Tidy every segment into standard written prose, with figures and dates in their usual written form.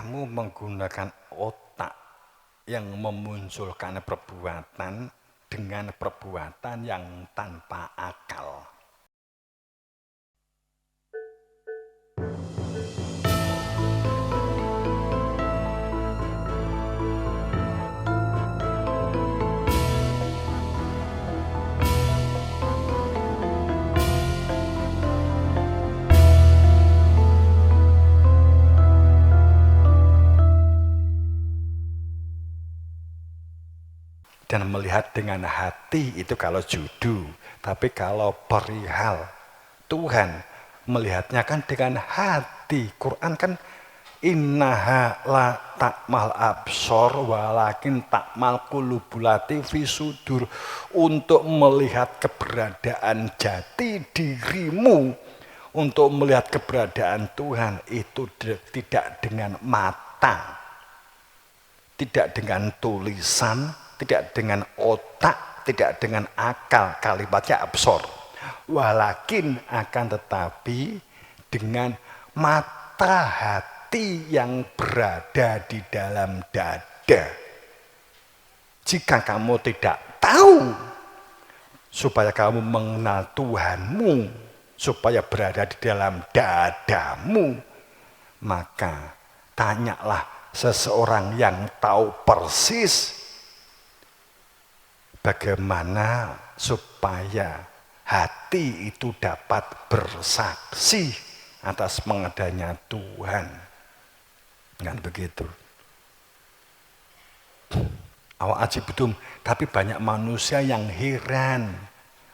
kamu menggunakan otak yang memunculkan perbuatan dengan perbuatan yang tanpa akal. Dan melihat dengan hati itu kalau judu. Tapi kalau perihal Tuhan, melihatnya kan dengan hati. Quran kan innaha la ta'mal absor walakin ta'mal qulubulati fi sudur. Untuk melihat keberadaan jati dirimu, untuk melihat keberadaan Tuhan itu tidak dengan mata, tidak dengan tulisan, tidak dengan otak, tidak dengan akal, kalimatnya absor. Walakin akan tetapi dengan mata hati yang berada di dalam dada. Jika kamu tidak tahu, supaya kamu mengenal Tuhanmu, supaya berada di dalam dadamu, maka tanyalah seseorang yang tahu persis bagaimana supaya hati itu dapat bersaksi atas mengadanya Tuhan. Kan begitu. Awak aji betul, tapi banyak manusia yang heran.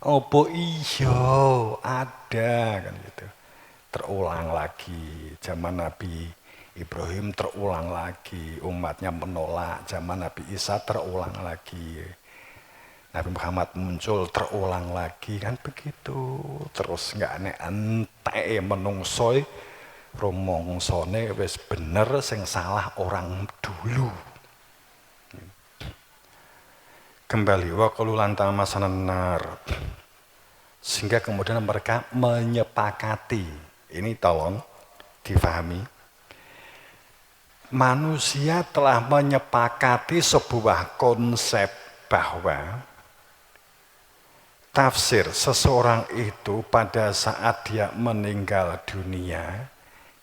Opo iyo ada kan gitu. Terulang lagi zaman Nabi Ibrahim, terulang lagi, umatnya menolak. Zaman Nabi Isa terulang lagi, Nabi Muhammad muncul terulang lagi, kan begitu. Terus nggak ente menungsoy romongsone wis bener, sing salah orang dulu. Kembali wa qalu lan tamasanar, sehingga kemudian mereka menyepakati. Ini tolong difahami. Manusia telah menyepakati sebuah konsep bahwa tafsir seseorang itu pada saat dia meninggal dunia,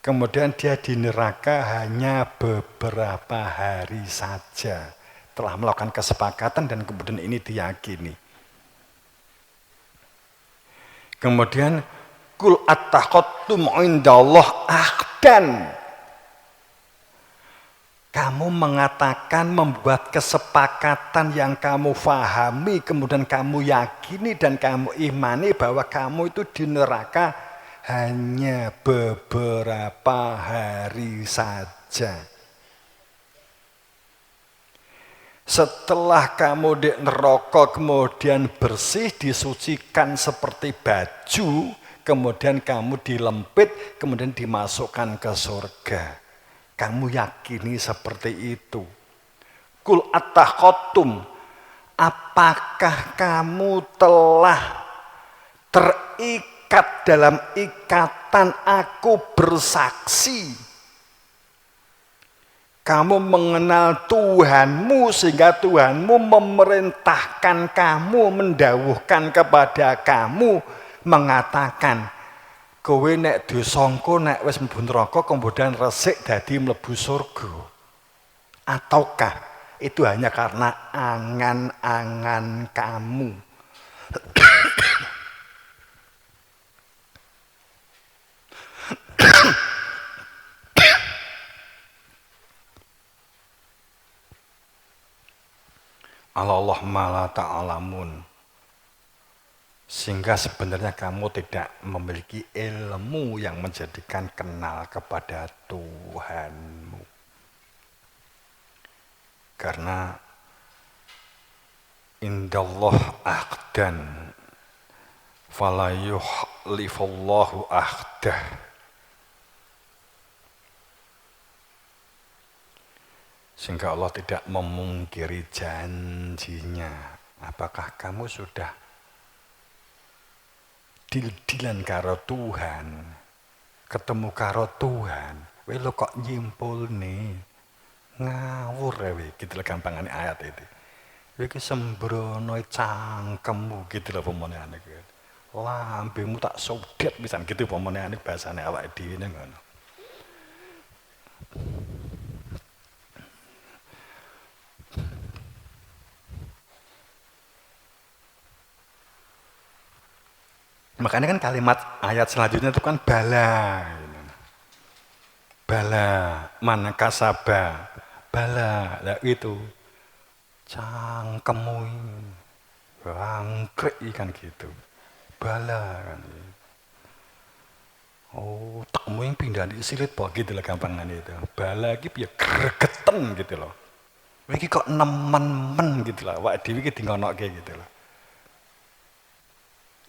kemudian dia di neraka hanya beberapa hari saja. Telah melakukan kesepakatan dan kemudian ini diyakini. Kemudian kul attaqattum indallah ahdan. Kamu mengatakan, membuat kesepakatan yang kamu fahami, kemudian kamu yakini dan kamu imani bahwa kamu itu di neraka hanya beberapa hari saja. Setelah kamu di neraka kemudian bersih, disucikan seperti baju, kemudian kamu dilempit, kemudian dimasukkan ke surga. Kamu yakini seperti itu. Kul attaqattum, apakah kamu telah terikat dalam ikatan aku bersaksi? Kamu mengenal Tuhanmu sehingga Tuhanmu memerintahkan kamu, mendawuhkan kepada kamu, mengatakan, kowe nek disangka nek wis mlebu neraka kemudian resik dadi mlebu surga. Ataukah itu hanya karena angan-angan kamu? Allah ma ta'alamun. Sehingga sebenarnya kamu tidak memiliki ilmu yang menjadikan kenal kepada Tuhanmu. Karena indallah ahdan fala yuhlifullahu ahdah. Sehingga Allah tidak memungkiri janjinya. Apakah kamu sudah dil-dilan karo Tuhan, ketemu karo Tuhan, Kowe lho kok nyimpulne. Ngawur kowe gitu lho gampangane ayat itu. Kowe iki sembrono cangkemmu gitu lho pemonehane kowe. Lambemu tak sodet pisan gitu pemonehane bahasane awake dhewe ngono. Makanya kan kalimat ayat selanjutnya itu kan bala. Bala, mana kasaba, bala, lah itu cangkemmu bangkrek ikan gitu, bala kan. Oh, tekmu yang pindah di silit po gitu lah gampangan itu. Bala gitu ya gregeten gitu loh. Iki kok nemen-men gitu lah, wak dhewe iki dingonokke gitu loh.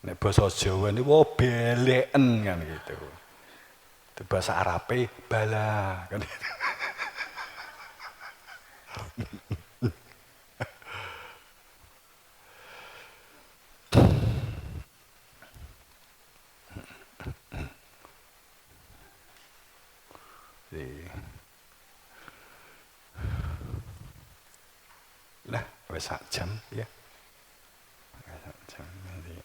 Nek basa Jawa ini wah beleken kan gitu. Itu bahasa Arabe bala kan. Lah, wis sak jam ya. Sak jam nanti.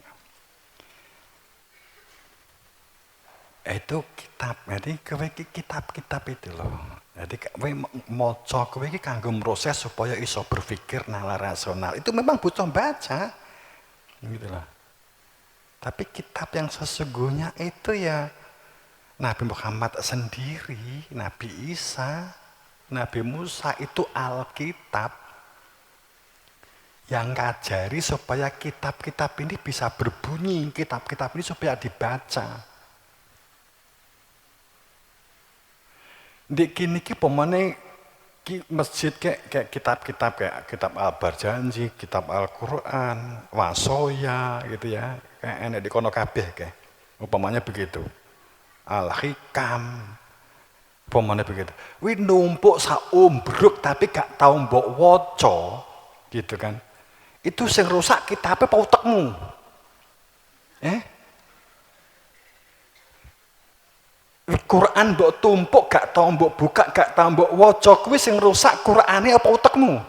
Itu kitab, jadi kowe iki kitab-kitab itu loh. Jadi kowe maca kowe iki kanggo proses supaya iso berpikir nalar rasional. Itu memang butuh baca. Gitu loh. Tapi kitab yang sesungguhnya itu ya Nabi Muhammad sendiri, Nabi Isa, Nabi Musa itu Alkitab yang ngajari supaya kitab-kitab ini bisa berbunyi, kitab-kitab ini supaya dibaca. Di kini ki pemane masjid kayak kitab-kitab kayak kitab Al-Barjanji, kitab Al-Qur'an, Wasoya gitu ya. Kayak enek di kono kabeh kayak. Umpamanya begitu. Al-Hikam. Umpamanya begitu. Wi numpuk saumbruk tapi gak tau mbok waca gitu kan. Itu sing rusak kitabe apa utekmu? Quran mbok tumpuk gak tau mbok buka gak tau mbok waca kuwi sing rusak Qur'ane apa utekmu?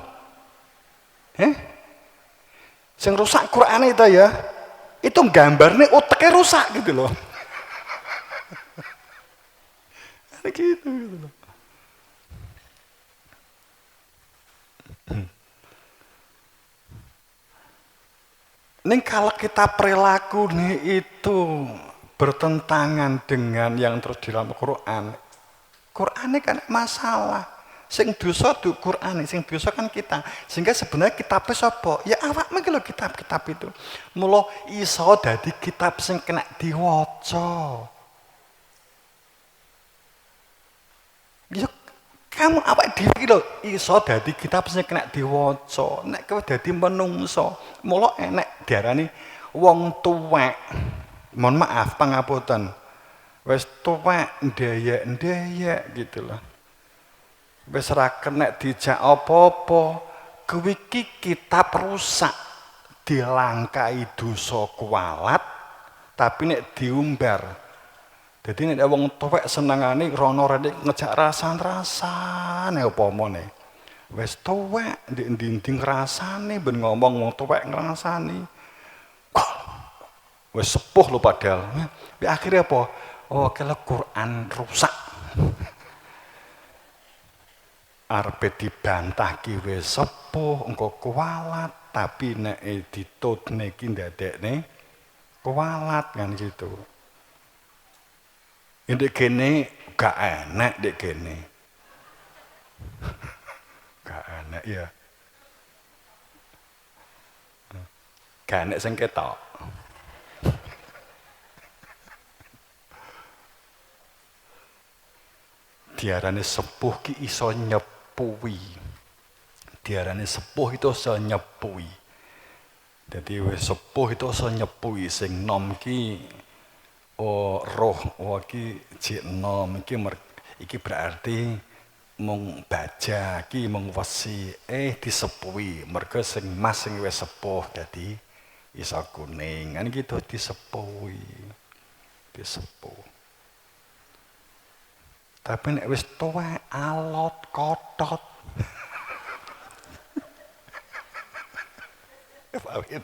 Sing rusak Qur'ane itu ya. Itu gambarnya uteknya rusak gitu loh. gitu loh. Ning kalau kita perilaku nih itu bertentangan dengan yang terus di dalam Quran. Quran ini kan masalah. Sing dosa du Quran, sing dosa kan kita. Sehingga sebenarnya kitabnya sapa? Ya awakmu iki lho kitab-kitab itu. Mula iso dadi kitab sing kena diwaca. Ya kamu awak dhewe iki lho iso dadi kitab sing kena diwaca. Nek kowe dadi menungso, mula enek diarani wong tuwek. Mohon maaf pangapunten. Wis tuwek ndeyek-ndeyek gitu loh. Wis ra kenek dijak apa-apa, kuwi iki kitab rusak, dilangkai dosa kualat, tapi nek diumbar. Dadi nek wong tuwek senengane rono rene ngejak rasan-rasane upamane. Wis tuwek ndek ndi-ndi ngrasane ben ngomong wong tuwek ngrasani. Wis sepuh lho padahal. Akhirnya apa? Oh, kalau Quran rusak. Arepe dibantah ki wis sepuh engko kualat tapi nek ditutne ki ndadekne kualat kan gitu. Ndek kene gak enak ndek kene. Gak enak ya. Gak enak sing ketok. Diarani sepuh ki iso nyepuhi. Diarani sepuh itu iso nyepuhi. Jadi wis sepuh itu iso nyepuhi sing nom ki roh iki jek nom iki berarti mung baja ki mung wesi disepuhi mergo sing mas sing wis sepuh dadi iso kuning kan gitu disepuhi. Disepuh. Tapi nek wis tuwek alot kotot. Paham?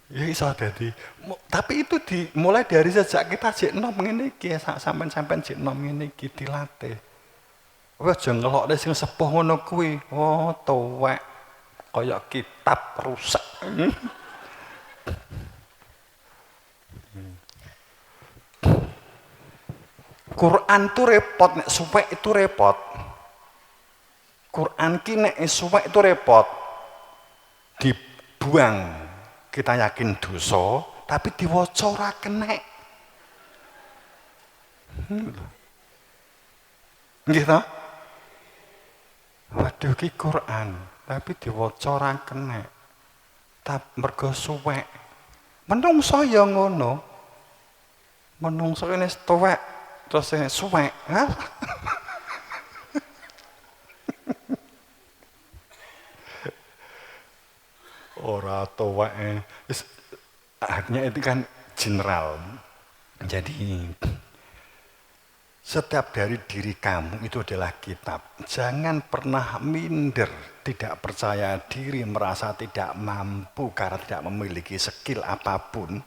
Ya iso dadi. Tapi itu mulai dari sejak kita jek nom ngene iki sampean-sampean jek nom ngene iki dilatih. Kowe aja ngelokne sing sepuh ngono kuwi. Oh, tuwek. Kaya kitab rusak. Quran tuh repot, nek suwek itu repot. Quran ki nek suwek itu repot. Dibuang. Kita yakin dosa, tapi diwaca ora kenek. Nggih ta? Waduh ki Quran, tapi diwaca ora kenek. Tapi mergo suwek. Menungso ya ngono. Menungso kene tuwek terus suwek. Ora tuwek. Akhirnya itu kan general. Jadi setiap dari diri kamu itu adalah kitab. Jangan pernah minder, tidak percaya diri, merasa tidak mampu karena tidak memiliki skill apapun.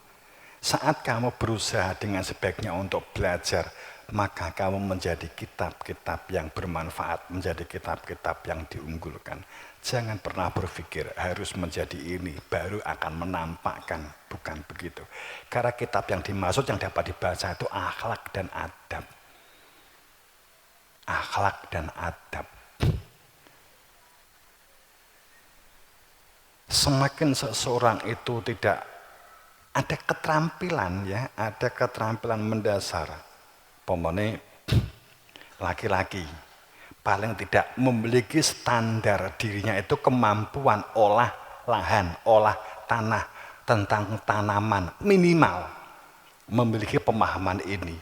Saat kamu berusaha dengan sebaiknya untuk belajar, maka kamu menjadi kitab-kitab yang bermanfaat, menjadi kitab-kitab yang diunggulkan. Jangan pernah berpikir harus menjadi ini, baru akan menampakkan. Bukan begitu. Karena kitab yang dimaksud yang dapat dibaca itu akhlak dan adab. Akhlak dan adab. Semakin seseorang itu tidak ada keterampilan ya, ada keterampilan mendasar. Pomone laki-laki paling tidak memiliki standar dirinya itu kemampuan olah lahan, olah tanah, tentang tanaman minimal memiliki pemahaman ini.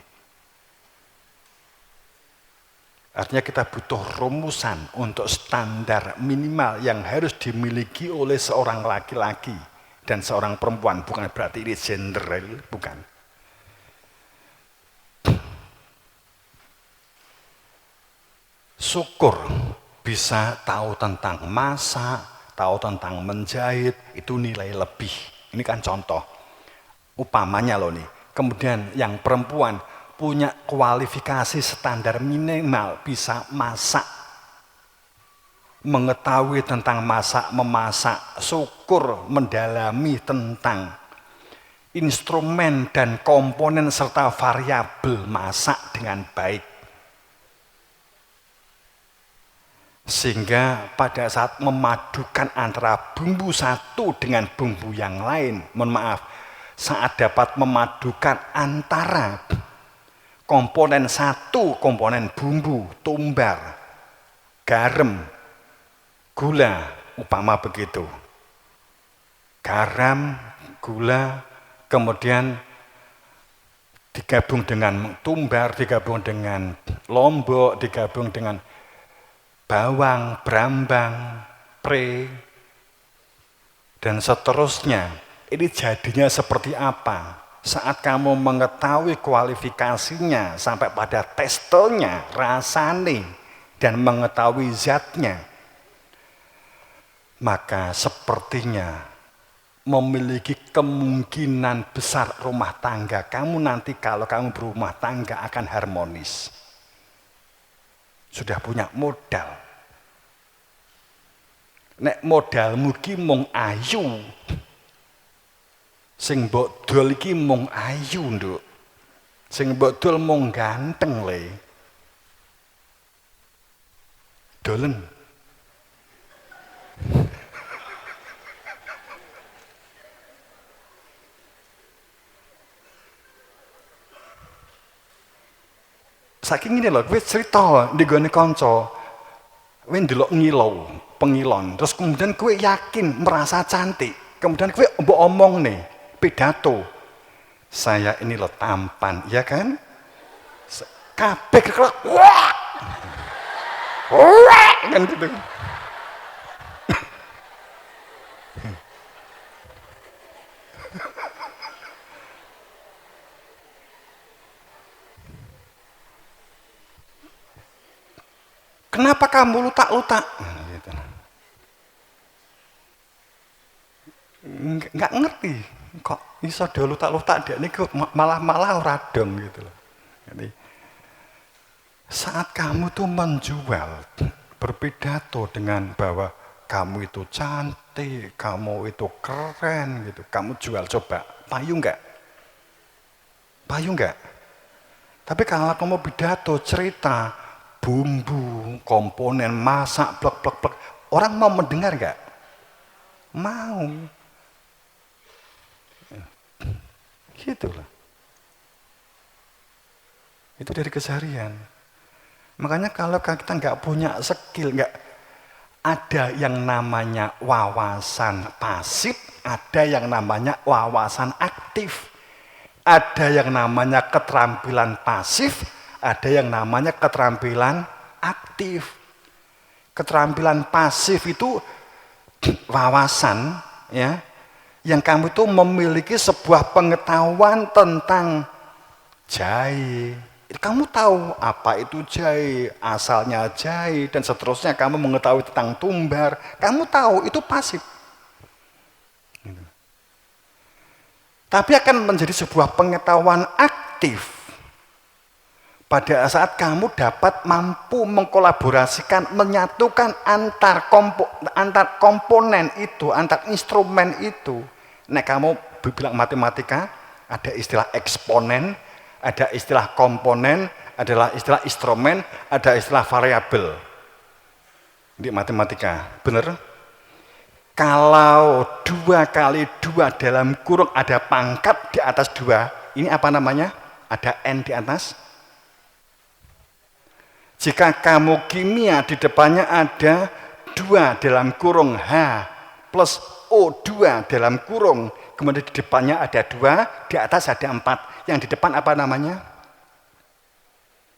Artinya kita butuh rumusan untuk standar minimal yang harus dimiliki oleh seorang laki-laki dan seorang perempuan. Bukan berarti ini general, bukan. Syukur bisa tahu tentang masak, tahu tentang menjahit, itu nilai lebih. Ini kan contoh. Upamanya loh nih. Kemudian yang perempuan punya kualifikasi standar minimal bisa masak. Mengetahui tentang masak, memasak, syukur mendalami tentang instrumen dan komponen serta variabel masak dengan baik. Sehingga pada saat memadukan antara bumbu satu dengan bumbu yang lain, mohon maaf, saat dapat memadukan antara komponen satu, komponen bumbu, tumbar, garam, gula, upama begitu. Garam, gula, kemudian digabung dengan tumbar, digabung dengan lombok, digabung dengan bawang, brambang, pre, dan seterusnya. Ini jadinya seperti apa? Saat kamu mengetahui kualifikasinya sampai pada teksturnya, rasanya, dan mengetahui zatnya, maka sepertinya memiliki kemungkinan besar rumah tangga kamu nanti kalau kamu berumah tangga akan harmonis. Sudah punya modal. Nek modalmu ki mung ayu. Sing mbok dol iki mung ayu, Nduk. Sing mbok dol mung ganteng le. Dolen. Saking ini loh, gue cerita di gone kanca, gue ndelok ngilau, pengilon, terus kemudian gue yakin merasa cantik, kemudian gue mbok omong nih pidato, saya ini loh tampan, ya kan? Kabeh kekelak, wah, wah, kan gitu. Kenapa kamu lutak-lutak? Gitu. Nggak ngerti. Kok iso do lutak-lutak dia ini malah ora dong gitu loh. Jadi saat kamu tuh menjual, berpidato dengan bahwa kamu itu cantik, kamu itu keren gitu. Kamu jual coba, payu nggak? Payu nggak? Tapi kalau kamu pidato, cerita, bumbu, komponen, masak, plek, orang mau mendengar nggak? Mau. Gitu lah. Itu dari keseharian. Makanya kalau kita nggak punya skill, nggak ada yang namanya wawasan pasif, ada yang namanya wawasan aktif. Ada yang namanya keterampilan pasif, ada yang namanya keterampilan aktif. Keterampilan pasif itu wawasan, ya, yang kamu itu memiliki sebuah pengetahuan tentang jahe. Kamu tahu apa itu jahe, asalnya jahe, dan seterusnya. Kamu mengetahui tentang tumbar, kamu tahu itu pasif. Tapi akan menjadi sebuah pengetahuan aktif pada saat kamu dapat mampu mengkolaborasikan, menyatukan antar komponen itu, antar instrumen itu. Nah, kamu bilang matematika, ada istilah eksponen, ada istilah komponen, adalah istilah instrumen, ada istilah variabel. Di matematika, bener? Kalau 2 kali 2 dalam kurung ada pangkat di atas 2, ini apa namanya? Ada N di atas. Jika kamu kimia di depannya ada 2 dalam kurung H plus O2 dalam kurung, kemudian di depannya ada 2, di atas ada 4. Yang di depan apa namanya?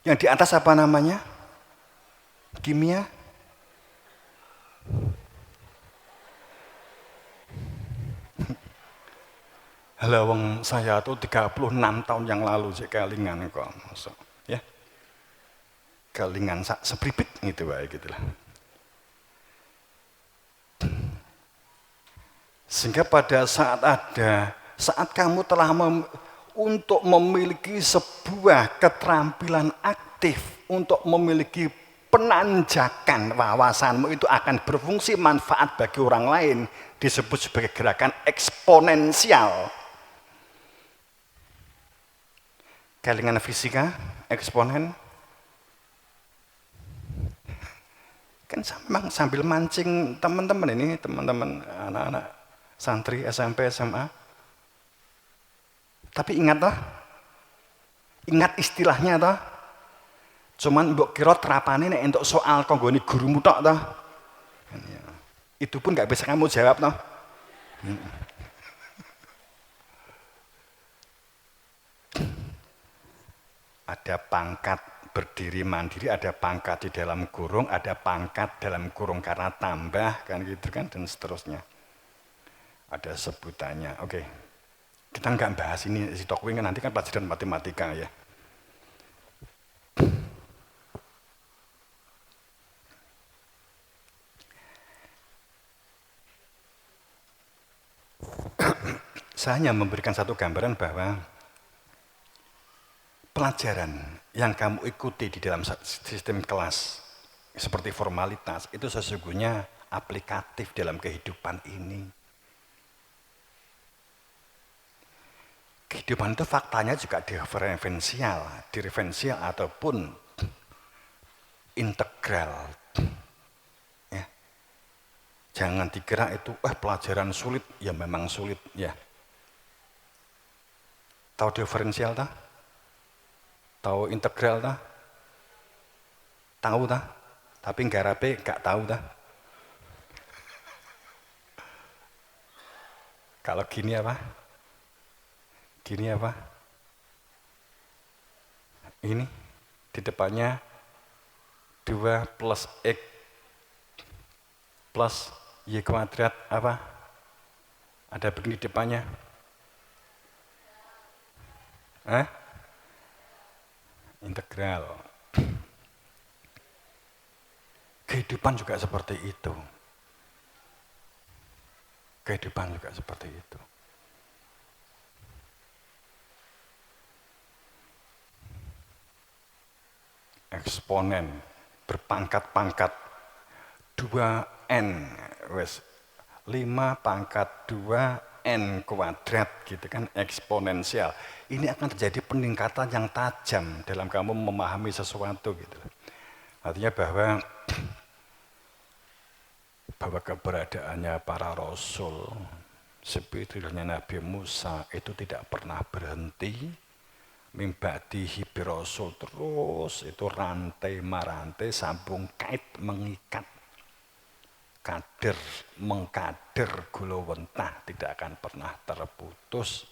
Yang di atas apa namanya? Kimia? Halawang saya tuh 36 tahun yang lalu sih kelingan kok, masuk, ya. Kelingan sepripit gitu baik gitulah. Sehingga pada saat kamu telah untuk memiliki sebuah keterampilan aktif, untuk memiliki penanjakan wawasanmu itu akan berfungsi manfaat bagi orang lain, disebut sebagai gerakan eksponensial. Kelingan fisika, eksponen, kan memang sambil mancing teman-teman ini, teman-teman anak-anak santri SMP, SMA. Tapi ingat toh, ingat istilahnya toh. Cuman mbok kira terapane nek entuk soal konggone gurumu tok toh. Itu pun nggak bisa kamu jawab toh. Ada pangkat berdiri mandiri, ada pangkat di dalam kurung, ada pangkat dalam kurung karena tambah, kan gitu kan, dan seterusnya. Ada sebutannya. Oke, kita nggak bahas ini si Tokwing, nanti kan pelajaran matematika ya. Saya hanya memberikan satu gambaran bahwa pelajaran yang kamu ikuti di dalam sistem kelas seperti formalitas itu sesungguhnya aplikatif dalam kehidupan ini. Kehidupan itu faktanya juga diferensial ataupun integral. Ya. Jangan dikira itu pelajaran sulit, ya memang sulit ya. Tahu diferensial tak? Tahu integral tak? Tahu tak? Tapi ngarape gak tahu tak? Kalau gini apa? Gini apa? Ini di depannya 2 plus X plus Y kuadrat apa? Ada begini depannya. Integral. Kehidupan juga seperti itu. Kehidupan juga seperti itu. Eksponen berpangkat-pangkat 2n wes 5 pangkat 2n kuadrat gitu kan, eksponensial. Ini akan terjadi peningkatan yang tajam dalam kamu memahami sesuatu gitu. Artinya bahwa keberadaannya para rasul, spiritualnya Nabi Musa itu tidak pernah berhenti. Mimbadihi birasul, terus itu rantai marantai, sambung kait mengikat, kader mengkader gulawentah tidak akan pernah terputus